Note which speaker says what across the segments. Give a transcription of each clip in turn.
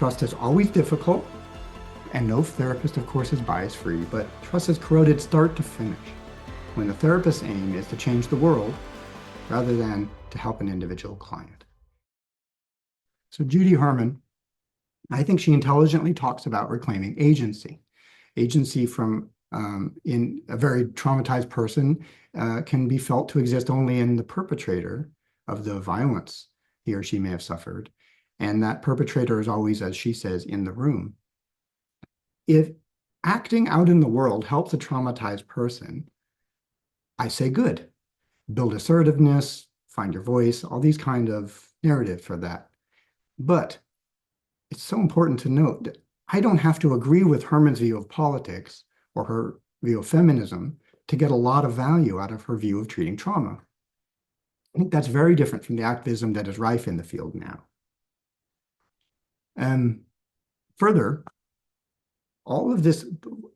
Speaker 1: Trust is always difficult, and no therapist, of course, is bias-free, but trust is corroded start to finish when the therapist's aim is to change the world rather than to help an individual client. So Judy Herman, I think she intelligently talks about reclaiming agency. Agency from in a very traumatized person can be felt to exist only in the perpetrator of the violence he or she may have suffered. And that perpetrator is always, as she says, in the room. If acting out in the world helps a traumatized person, I say good. Build assertiveness, find your voice, all these kind of narratives for that. But it's so important to note that I don't have to agree with Herman's view of politics or her view of feminism to get a lot of value out of her view of treating trauma. I think that's very different from the activism that is rife in the field now. And further, all of this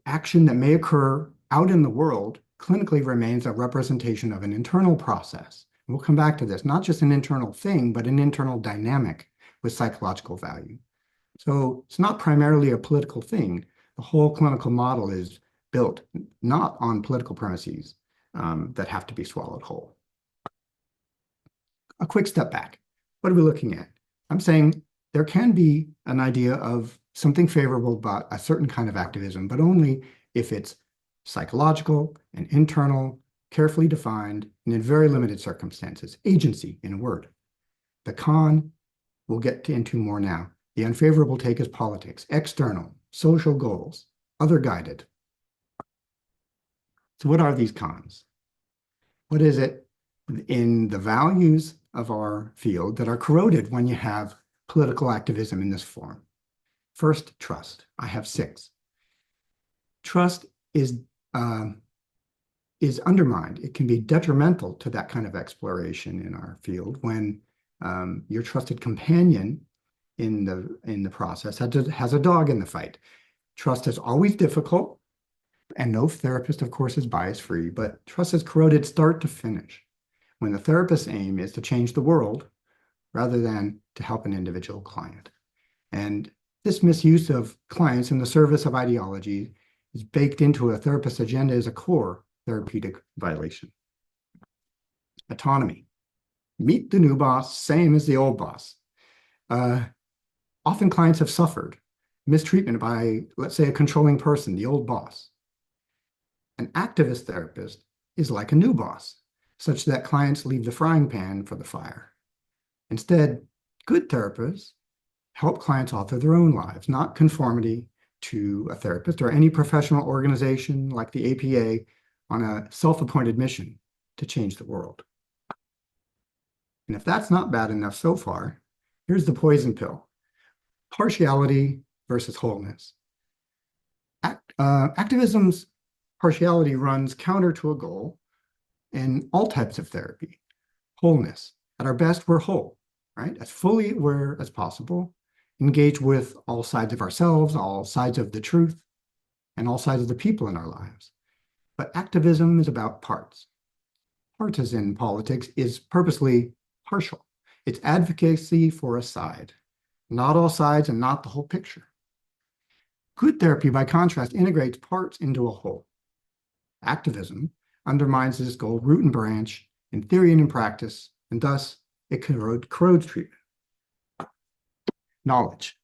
Speaker 1: action that may occur out in the world clinically remains a representation of an internal process. We'll come back to this, not just an internal thing, but an internal dynamic with psychological value. So it's not primarily a political thing. The whole clinical model is built not on political premises that have to be swallowed whole. A quick step back. What are we looking at? I'm saying there can be an idea of something favorable about a certain kind of activism, but only if it's psychological and internal, carefully defined, and in very limited circumstances. Agency, in a word. The con, we'll get into more now. The unfavorable take is politics, external, social goals, other guided. So what are these cons? What is it in the values of our field that are corroded when you have political activism in this form? First, trust. I have 6. Trust is undermined. It can be detrimental to that kind of exploration in our field when your trusted companion in the process has a dog in the fight. Trust is always difficult, and no therapist, of course, is bias-free, but trust is corroded start to finish when the therapist's aim is to change the world rather than to help an individual client. And this misuse of clients in the service of ideology is baked into a therapist's agenda as a core therapeutic violation. Autonomy. Meet the new boss, same as the old boss. Often clients have suffered mistreatment by, let's say, a controlling person, the old boss. An activist therapist is like a new boss, such that clients leave the frying pan for the fire. Instead, good therapists help clients author their own lives, not conformity to a therapist or any professional organization like the APA on a self-appointed mission to change the world. And if that's not bad enough so far, here's the poison pill. Partiality versus wholeness. Activism's partiality runs counter to a goal in all types of therapy. Wholeness. At our best, we're whole, right? As fully aware as possible, engage with all sides of ourselves, all sides of the truth, and all sides of the people in our lives. But activism is about parts. Partisan politics is purposely partial. It's advocacy for a side, not all sides and not the whole picture. Good therapy, by contrast, integrates parts into a whole. Activism undermines this goal root and branch in theory and in practice, and thus it corrodes treatment. Knowledge.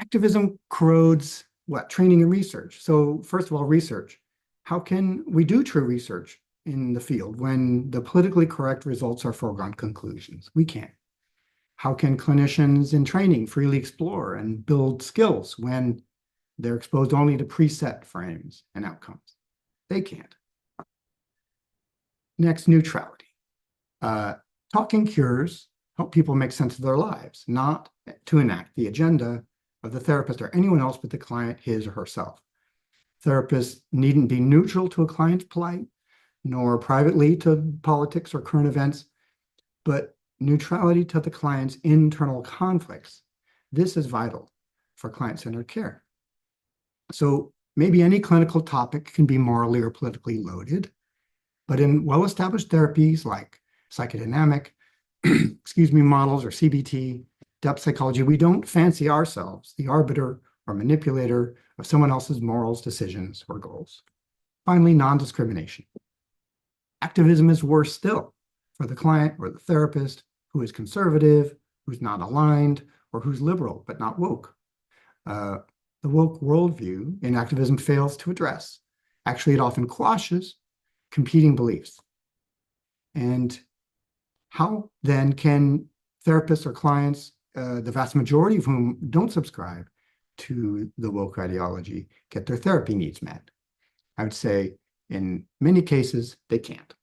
Speaker 1: Activism corrodes what? Training and research. So first of all, research. How can we do true research in the field when the politically correct results are foregone conclusions? We can't. How can clinicians in training freely explore and build skills when they're exposed only to preset frames and outcomes? They can't. Next, neutrality. Talking cures help people make sense of their lives, not to enact the agenda of the therapist or anyone else but the client, his or herself. Therapists needn't be neutral to a client's plight, nor privately to politics or current events, but neutrality to the client's internal conflicts. This is vital for client-centered care. So maybe any clinical topic can be morally or politically loaded, but in well-established therapies like psychodynamic, models or CBT, depth psychology, we don't fancy ourselves the arbiter or manipulator of someone else's morals, decisions, or goals. Finally, non-discrimination. Activism is worse still for the client or the therapist who is conservative, who's not aligned, or who's liberal but not woke. The woke worldview in activism fails to address. Actually, it often quashes competing beliefs. And how then can therapists or clients, the vast majority of whom don't subscribe to the woke ideology, get their therapy needs met? I would say in many cases, they can't.